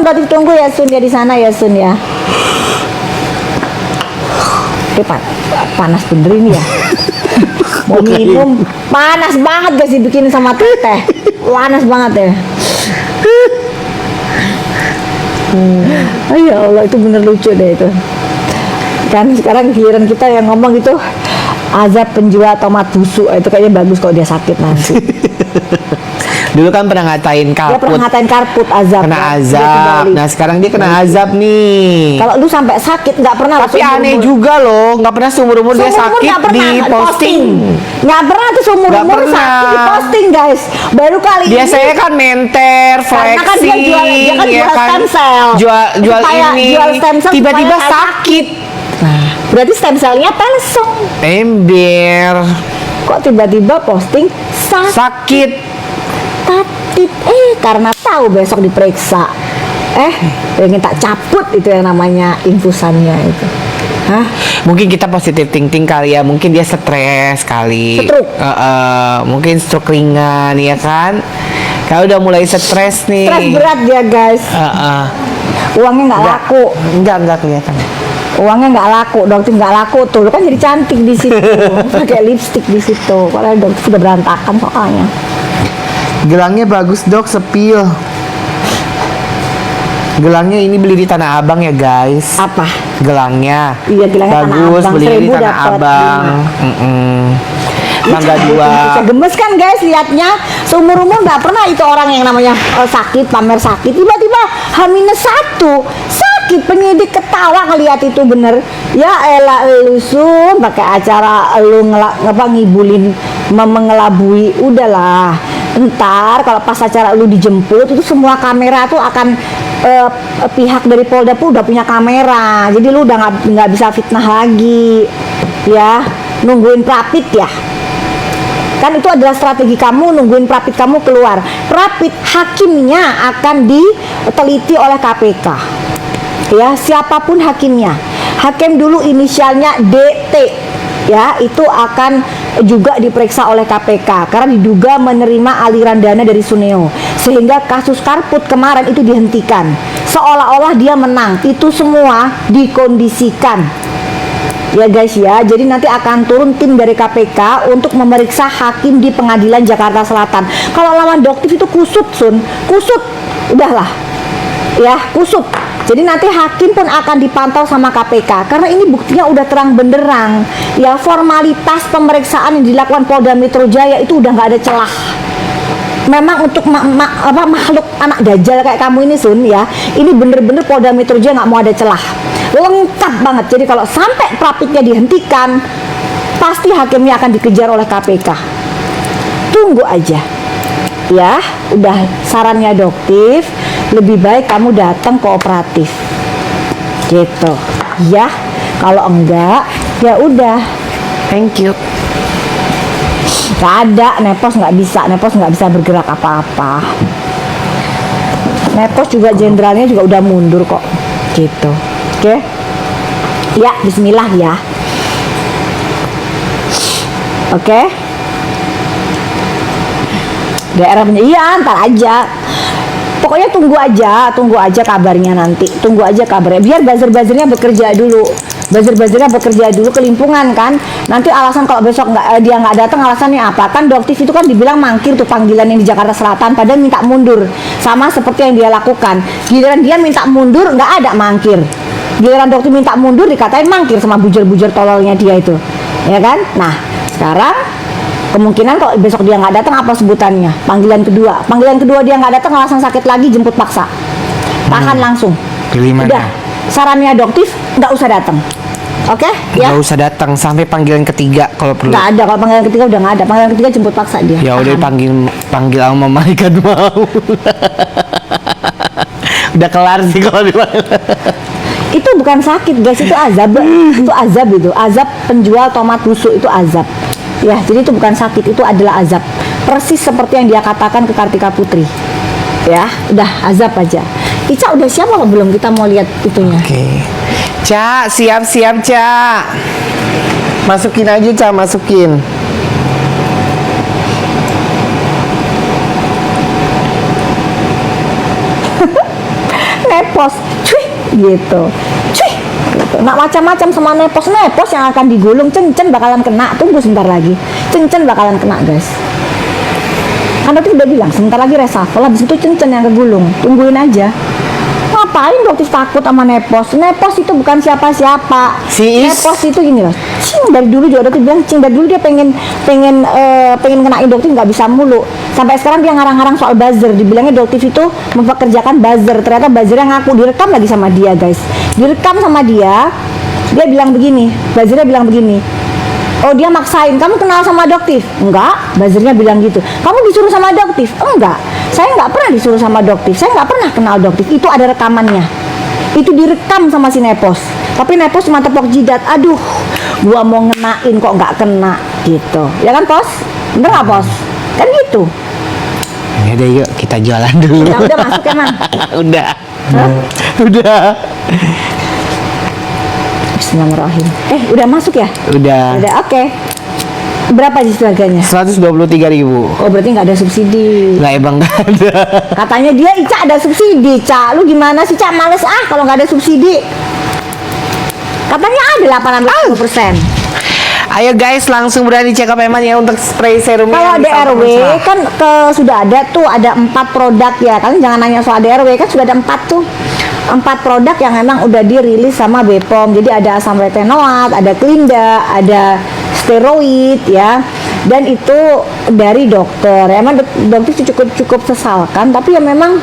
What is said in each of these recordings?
berarti tunggu ya Sun ya di sana ya Sun ya. Panas bener ini ya. Mau minum panas banget guys dibikin sama teteh. Panas banget ya. Oh ya Allah, itu bener lucu deh itu. Kan sekarang giliran kita yang ngomong itu azab penjual tomat busuk, itu kayaknya bagus kalau dia sakit nanti. Dulu kan pernah ngatain Dia Karput. pernah ngatain Karput azab. Kena kan? Dia azab. kembali. Nah sekarang dia kena azab nih. Kalau lu sampai sakit nggak pernah. Tapi aneh juga loh, nggak pernah seumur-umur dia Seumur-umur sakit nggak pernah di posting. Nggak pernah tuh seumur-umur Nggak pernah. sakit di posting guys. Baru kali Biasanya ini. kan menter, Karena kan flexing, dia kan ya jual kan? stem cell. Jual Supaya ini, jual stem cell tiba-tiba supaya sakit. Nah, Berarti stem cellnya pelesong. ember, Kok tiba-tiba posting sakit. sakit? Karena tahu besok diperiksa. Pengen tak cabut itu yang namanya infusannya itu. Hah? Mungkin kita positif thinking kali ya, mungkin dia stres kali. Stroke. Mungkin stroke ringan ya kan. Kalau udah mulai stres nih. Stres berat dia guys. Uangnya nggak laku. Enggak kelihatan. Uangnya nggak laku, dokter nggak laku tuh, lu kan jadi cantik di situ, pakai lipstick di situ. Padahal dokter sudah berantakan soalnya. Gelangnya bagus dok, sepil. Gelangnya ini beli di Tanah Abang ya guys. Apa? Gelangnya. Iya, gelangnya Tanah bagus, Abang, beli di 1000 Tanah dapat Abang. Mangga 2. Bisa gemes kan guys liatnya. Seumur-umur nggak pernah itu orang yang namanya sakit, pamer sakit, tiba-tiba H-1 sakit, penyidik ketawa ngeliat itu bener. Ya elah lu Sun, pakai acara lu ngibulin, mengelabui. Udahlah, ntar kalau pas acara lu dijemput itu semua kamera tuh akan pihak dari Polda pun udah punya kamera, jadi lu udah nggak bisa fitnah lagi ya. Nungguin Prapit ya kan, itu adalah strategi kamu, nungguin Prapit kamu keluar. Prapit hakimnya akan diteliti oleh KPK ya, siapapun hakimnya. Hakim dulu inisialnya DT ya, itu akan juga diperiksa oleh KPK karena diduga menerima aliran dana dari Suneo, sehingga kasus Karput kemarin itu dihentikan seolah-olah dia menang. Itu semua dikondisikan ya guys ya. Jadi nanti akan turun tim dari KPK untuk memeriksa hakim di Pengadilan Jakarta Selatan. Kalau lawan Doktif itu kusut Sun, kusut, udahlah ya, kusut. Jadi nanti hakim pun akan dipantau sama KPK karena ini buktinya udah terang benderang ya. Formalitas pemeriksaan yang dilakukan Polda Metro Jaya itu udah nggak ada celah. Memang untuk makhluk anak dajjal kayak kamu ini Sun ya, ini bener-bener Polda Metro Jaya nggak mau ada celah, lengkap banget. Jadi kalau sampai Prapitnya dihentikan, pasti hakimnya akan dikejar oleh KPK. Tunggu aja ya. Udah sarannya Doktif, lebih baik kamu datang kooperatif gitu ya. Kalau enggak ya udah, Thank you. nggak ada, Nepos nggak bisa bergerak apa-apa. Nepos juga jenderalnya juga udah mundur kok gitu. Oke ya, bismillah ya. Oke. Daerah iya, ntar aja. Pokoknya tunggu aja kabarnya nanti. Tunggu aja kabarnya. Biar buzzer-buzzernya bekerja dulu. Buzzer-buzzernya bekerja dulu, kelimpungan kan. Nanti alasan kalau besok dia nggak datang, alasannya apa? Kan Doktif itu kan dibilang mangkir tuh panggilan yang di Jakarta Selatan, padahal minta mundur. Sama seperti yang dia lakukan. Giliran dia minta mundur, nggak ada mangkir. Giliran Doktif minta mundur, dikatain mangkir sama bujur-bujur tololnya dia itu. Ya kan? Nah, sekarang kemungkinan kalau besok dia nggak datang, apa sebutannya? Panggilan kedua dia nggak datang, alasan sakit lagi, jemput paksa, tahan langsung. Pilih mana? Udah, sarannya Doktif nggak usah datang. Oke ya, Nggak usah datang sampai panggilan ketiga kalau perlu. nggak ada. Kalau panggilan ketiga udah nggak ada, panggilan ketiga jemput paksa dia. Ya udah, Tahan. panggil sama malaikat mau. Udah kelar sih kalau dipanggil. Itu bukan sakit guys, itu azab. Itu azab, itu azab penjual tomat busuk, itu azab ya. Jadi itu bukan sakit, itu adalah azab, persis seperti yang dia katakan ke Kartika Putri ya. Udah azab aja. Ica udah siap apa belum? Kita mau lihat itunya. Oke. Ca, siap-siap Ca. Masukin aja Ca, masukin. nepos, cuy gitu, cuy gitu. Nggak macam-macam sama nepos yang akan digulung, cen bakalan kena, tunggu sebentar lagi, cen bakalan kena guys. Kan dokter udah bilang sebentar lagi reshuffle, habis itu cen yang kegulung, tungguin aja. Ngapain dokter takut sama nepos? Nepos itu bukan siapa-siapa. Nepos itu gini loh. Cing dari dulu juga dokter bilang cing dari dulu dia pengen kenain dokter nggak bisa mulu. Sampai sekarang dia ngarang-ngarang soal buzzer. Dibilangnya dokter itu mempekerjakan buzzer. Ternyata buzzernya ngaku direkam lagi sama dia guys. Direkam sama dia. Dia bilang begini. Buzzernya bilang begini. Oh dia maksain, kamu kenal sama Doktif? Enggak, buzzernya bilang gitu. Kamu disuruh sama Doktif? Enggak, saya nggak pernah disuruh sama Doktif. Saya nggak pernah kenal Doktif. Itu ada rekamannya. Itu direkam sama si Nepos. Tapi Nepos cuma tepok jidat. Aduh, gua mau ngenain kok nggak kena gitu. Ya kan Pos? Bener nggak Pos? Kan gitu. Ya udah yuk kita jualan dulu. Udah masuk emang? Udah. Hah? Udah. Bismillahirrahmanirrahim. Udah masuk ya? Udah. Udah, oke. Berapa sih harganya? 123.000. Oh berarti nggak ada subsidi. Lah emang nggak ada. Katanya dia Ica ada subsidi, Ca. Lu gimana sih, Ca? Males kalau nggak ada subsidi. Katanya ada 80%. Ayo guys langsung berani check up Eman ya untuk spray serumnya. Kalau yang bisa DRW bermanfaat. kan sudah ada tuh, ada 4 produk ya. Kalian jangan nanya soal DRW, kan sudah ada 4 tuh. 4 produk yang memang udah dirilis sama BPOM. Jadi ada asam retinoat, ada Klinda, ada steroid ya. Dan itu dari dokter. Ya, emang dokter itu cukup sesalkan, tapi ya memang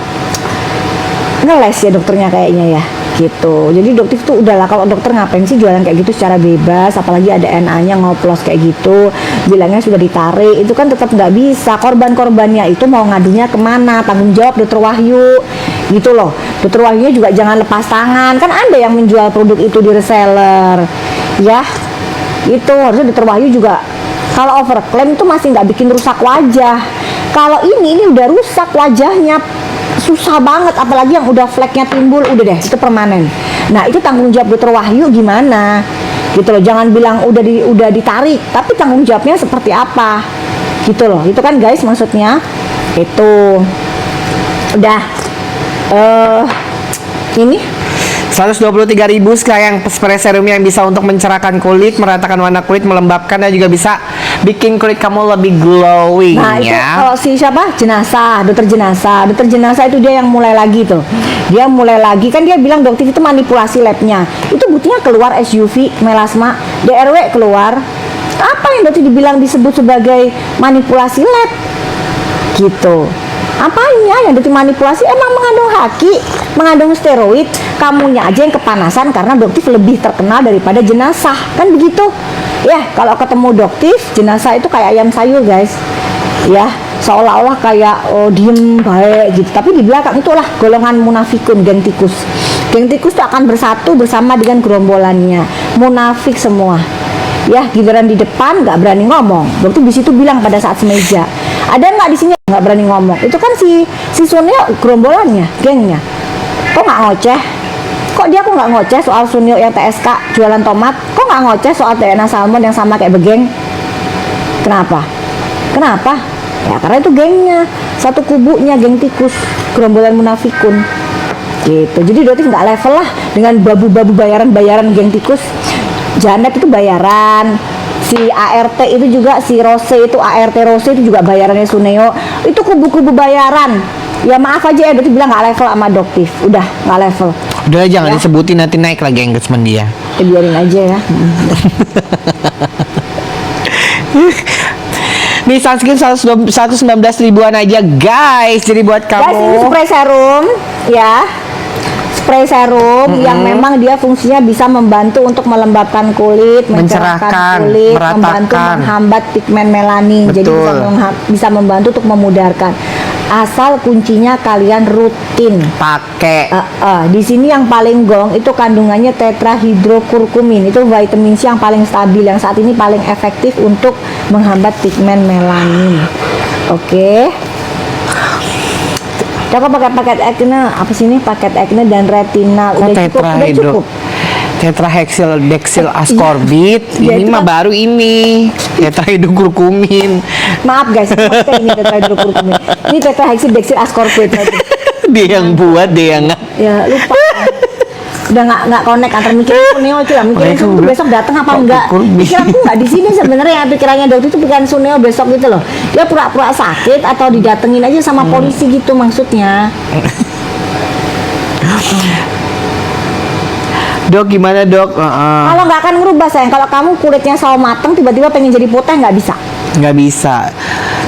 ngeles ya dokternya kayaknya ya gitu. Jadi dokter itu udahlah, kalau dokter ngapain sih jualan kayak gitu secara bebas, apalagi ada NA-nya ngoplos kayak gitu, bilangnya sudah ditarik, itu kan tetap nggak bisa. Korban-korbannya itu mau ngadunya kemana, tanggung jawab dokter Wahyu gitu loh. Dokter Wahyunya juga jangan lepas tangan, kan ada yang menjual produk itu di reseller ya, itu harusnya dokter Wahyu juga kalau overclaim itu masih nggak bikin rusak wajah. Kalau ini udah rusak wajahnya, susah banget, apalagi yang udah fleknya timbul, udah deh itu permanen. Nah itu tanggung jawab dokter Wahyu gimana gitu loh. Jangan bilang udah ditarik, tapi tanggung jawabnya seperti apa gitu loh. Itu kan guys maksudnya itu udah ini 123.000 sekarang spray serum yang bisa untuk mencerahkan kulit, meratakan warna kulit, melembabkan, dan juga bisa bikin kulit kamu lebih glowing. Nah itu ya. kalau si siapa? Dokter jenazah itu dia yang mulai lagi tuh. Dia mulai lagi, kan dia bilang dokter itu manipulasi labnya. Itu buktinya keluar SUV, melasma, DRW keluar. Apa yang dokter dibilang disebut sebagai manipulasi lab? Gitu. Apanya yang dokter manipulasi? Emang mengandung haki, mengandung steroid, kamunya aja yang kepanasan karena dokter lebih terkenal daripada jenazah. Kan begitu. Ya, kalau ketemu dokter, jenazah itu kayak ayam sayur, guys. Ya, seolah-olah kayak diem baik gitu. Tapi di belakang itulah golongan munafikun, geng tikus. Geng tikus itu akan bersatu bersama dengan gerombolannya. Munafik semua. Ya, giliran di depan nggak berani ngomong. Dokter di situ bilang pada saat semeja, ada nggak di sini nggak berani ngomong. Itu kan si Sunyo gerombolannya, gengnya. Kok nggak ngoceh? Kok dia kok nggak ngoceh soal Sunyo yang TSK jualan tomat? Kok nggak ngoceh soal DNA Salmon yang sama kayak begeng? Kenapa? Ya karena itu gengnya, satu kubunya, geng tikus, gerombolan munafikun. Gitu. Jadi dokter nggak level lah dengan babu-babu bayaran geng tikus. Janet itu bayaran, si ART itu juga, si Rose itu ART Rose itu juga bayarannya Suneo. Itu kubu-kubu bayaran. Ya maaf aja ya, dokter bilang nggak level sama Doktif. Udah nggak level. Udah jangan Ya. disebutin, nanti naik lagi engagement dia. Biarin aja ya. Nih sunscreen 119 ribuan aja guys. Jadi buat kamu. Guys, ini spray serum ya. Spray serum yang memang dia fungsinya bisa membantu untuk melembabkan kulit, mencerahkan kulit, membantu meratakan. menghambat pigmen melanin. Jadi Betul. bisa membantu untuk memudarkan. Asal kuncinya kalian rutin Pakai. di sini yang paling gong itu kandungannya tetrahidrokurkumin. Itu vitamin C yang paling stabil, yang saat ini paling efektif untuk menghambat pigmen melanin. Oke. Coba pakai paket acne, apa sih ini? Paket acne dan retinal. Kok Udah cukup. tetrahexyl dexil ascorbate. Iya, Ini itu mah kan- baru ini. Tetrahidrokurkumin. Maaf guys, maksudnya ini tetrahidrokurkumin. Ini tetrahexyl dexilascorbate. Dia yang buat, dia yang Ya lupa. Udah nggak connect antara mikirin Suneo itu lah, mikirin Mereka Suneo udah- besok datang apa kok enggak. pukul mie. Pikiranku nggak di sini sebenarnya, pikirannya dokter itu pikiran Suneo besok gitu loh. Dia pura-pura sakit atau didatengin aja sama polisi gitu maksudnya. Dok gimana dok? Kalau nggak akan merubah sayang. Kalau kamu kulitnya sawo mateng tiba-tiba pengen jadi putih nggak bisa. Nggak bisa.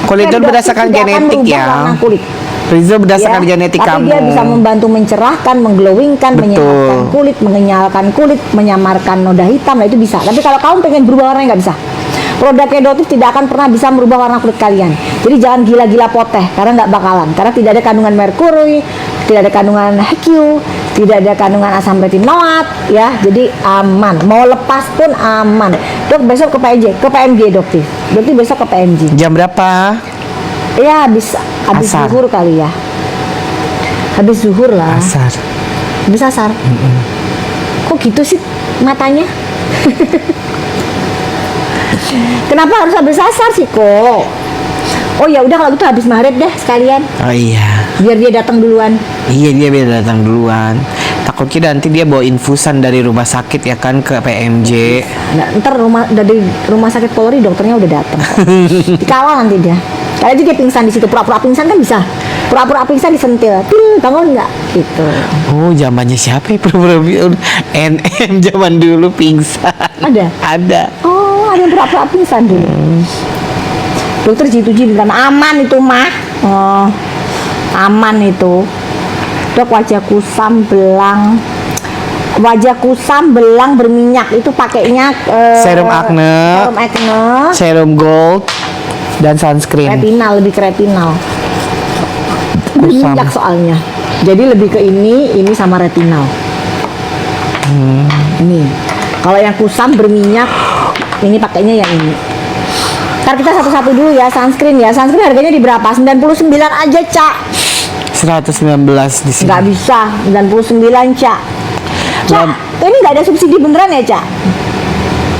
Kulit itu Dokter berdasarkan tidak akan genetik merubah ya. warna kulit. Rizal berdasarkan Ya, genetik tapi kamu. dia bisa membantu mencerahkan, mengglowingkan, Betul. menyehatkan kulit, mengenyalkan kulit, menyamarkan noda hitam, nah itu bisa. Tapi kalau kamu pengen berubah warnanya nggak bisa. Produknya Dotif tidak akan pernah bisa merubah warna kulit kalian. Jadi jangan gila-gila poteh, karena nggak bakalan. Karena tidak ada kandungan merkuri, tidak ada kandungan HQ, tidak ada kandungan asam retinoat, ya. Jadi aman. Mau lepas pun aman. Dok besok ke PMG Dotif. Dotif besok ke PMG. Jam berapa? Ya habis Asar. zuhur kali ya. Habis zuhur lah. Asar. Habis asar. Kok gitu sih matanya? Kenapa harus habis asar sih kok? Oh ya udah kalau gitu habis maghrib deh sekalian. Oh iya. Biar dia datang duluan. Iya dia biar datang duluan. Takutnya nanti dia bawa infusan dari rumah sakit ya kan ke PMJ. Nah, ntar dari rumah sakit Polri dokternya udah datang. Dikawal nanti dia. Kali aja dia pingsan di situ, pura-pura pingsan kan bisa. Pura-pura pingsan disentil, bangun nggak? Gitu. Oh zamannya siapa ya? NM zaman dulu pingsan. Ada? Ada. Oh, ada yang pura-pura pingsan dulu. Dokter jitu-jitu kan aman itu mah. Oh, aman itu. Dok wajah kusam belang berminyak itu pakainya Serum acne. Serum gold dan sunscreen. retinal, lebih ke retinal. Kusam. Berminyak soalnya. Jadi lebih ke ini sama retinal. Ini. Kalau yang kusam berminyak, ini pakainya yang ini. Ntar kita satu-satu dulu ya sunscreen ya. Sunscreen harganya di berapa? 99 aja, Cak. 119 di sini. Nggak bisa, 99, Cak. Cak, ini nggak ada subsidi beneran ya, Cak?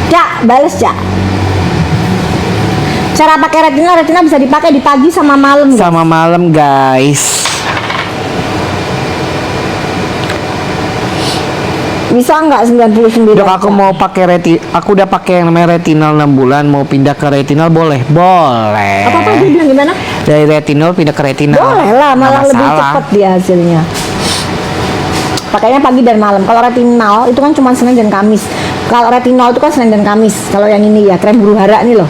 Cak, bales, Cak. Cara pakai retinal bisa dipakai di pagi sama malam, guys. Sama malam guys. Bisa nggak 99? Dok aku Cak? mau pakai aku udah pakai yang namanya retinal 6 bulan, mau pindah ke retinal boleh? Boleh. Apa dia bilang gimana? Dari retinol pindah ke retinal. Boleh lah, malah Nggak lebih masalah. cepat dia hasilnya. Pakainya pagi dan malam. Kalau retinal itu kan cuma Senin dan Kamis. Kalau retinol itu kan Senin dan Kamis. Kalau yang ini ya krem huru hara nih loh.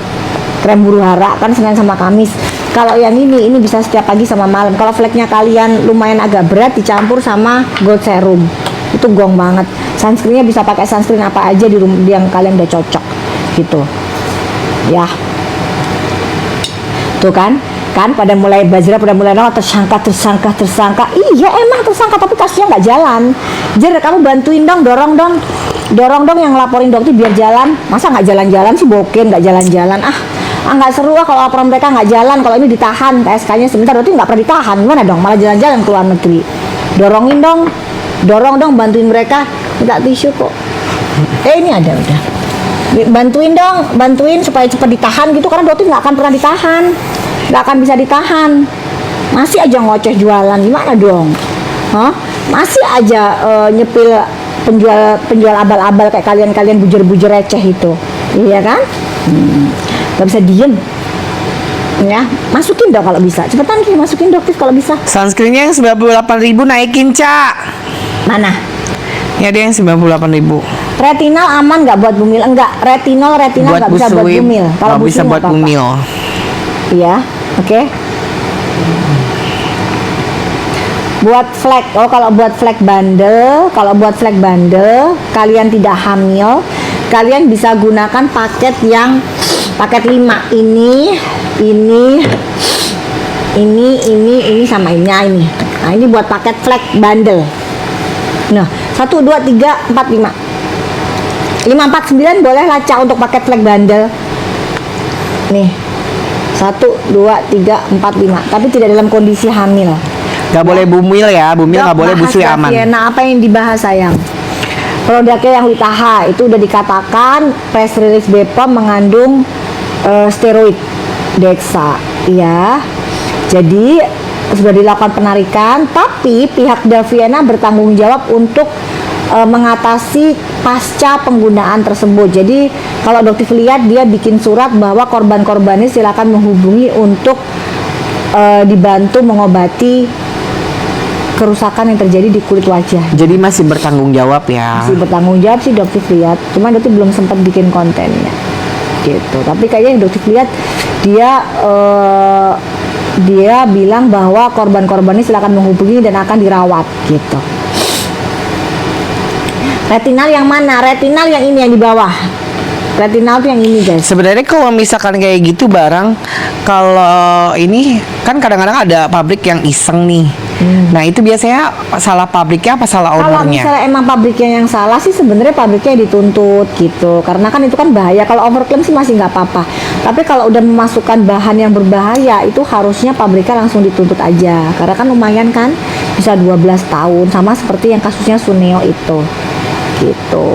Krem huru hara kan Senin sama Kamis. Kalau yang ini bisa setiap pagi sama malam. Kalau fleknya kalian lumayan agak berat dicampur sama gold serum. Itu gong banget. Sunscreennya bisa pakai sunscreen apa aja di rumah yang kalian udah cocok gitu. Ya. Tuh kan pada mulai buzzer, pada mulai tersangka. Iya emang tersangka tapi kasusnya nggak jalan. Jer kamu bantuin dong, dorong dong yang laporin dokter biar jalan. Masa nggak jalan-jalan sih boken, nggak jalan-jalan. Nggak seru kalau laporan mereka nggak jalan. Kalau ini ditahan PSK-nya sebentar, berarti nggak pernah ditahan. Gimana dong? Malah jalan-jalan ke luar negeri. Dorong dong bantuin mereka. Minta tisu kok. Ini ada udah. Bantuin supaya cepat ditahan gitu, karena dokter nggak akan pernah ditahan, nggak akan bisa ditahan. Masih aja ngoceh jualan, gimana dong? Masih aja nyepil penjual abal-abal kayak kalian bujer-bujer receh itu, iya kan? Nggak bisa diem. Ya, masukin dong kalau bisa. Cepetan sih masukin dokter kalau bisa. Sunscreennya yang 98.000 naikin, Cak. Mana? Ya dia yang 98.000. Retinal aman nggak buat bumil? Enggak, retinal nggak bisa buat bumil. Kalau bisa busil buat nggak apa-apa. bumil. Iya, oke. Buat flek, kalau buat flek bandel, kalian tidak hamil, kalian bisa gunakan paket 5. Ini sama ini. Nah, ini buat paket flek bandel. Nah, 1, 2, 3, 4, 5. 5, 4, 9 boleh lah, Cak, untuk paket flek bandel. Nih. 1, 2, 3, 4, 5. Tapi tidak dalam kondisi hamil. Gak boleh bumil ya, bumil gak boleh, busui aman. Nah, apa yang dibahas sayang? Produknya yang Witaha itu udah dikatakan press release BPOM mengandung steroid Dexa, ya. Jadi sudah dilakukan penarikan, tapi pihak Daviana bertanggung jawab untuk mengatasi pasca penggunaan tersebut. Jadi kalau dokter lihat dia bikin surat bahwa korban-korbannya silakan menghubungi untuk dibantu mengobati kerusakan yang terjadi di kulit wajah. Jadi masih bertanggung jawab ya. Masih bertanggung jawab sih dokter lihat, cuma dokter belum sempat bikin kontennya gitu. Tapi kayaknya dokter lihat dia bilang bahwa korban-korbannya silakan menghubungi dan akan dirawat gitu. Retinal yang mana? Retinal yang ini yang di bawah. Retinal tuh yang ini guys. Sebenarnya kalau misalkan kayak gitu barang, kalau ini kan kadang-kadang ada pabrik yang iseng nih. Nah itu biasanya salah pabriknya apa salah Kalau ownernya? misalnya emang pabriknya yang salah sih sebenarnya pabriknya dituntut gitu, karena kan itu kan bahaya. Kalau overclaim sih masih nggak apa-apa, tapi kalau udah memasukkan bahan yang berbahaya itu harusnya pabriknya langsung dituntut aja, karena kan lumayan kan, bisa 12 tahun, sama seperti yang kasusnya Suneo itu gitu.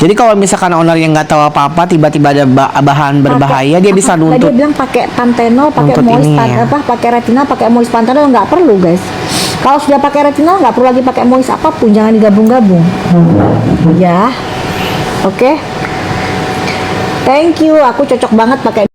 Jadi kalau misalkan owner yang nggak tahu apa-apa tiba-tiba ada bahan berbahaya, dia bisa Dia nuntut. bilang pakai pantenol, pakai Nuntut moist ini ya. pakai retinal, pakai moist pantenol, nggak perlu guys. Kalau sudah pakai retinal nggak perlu lagi pakai moist apapun, jangan digabung-gabung. Ya, oke. Thank you, aku cocok banget pakai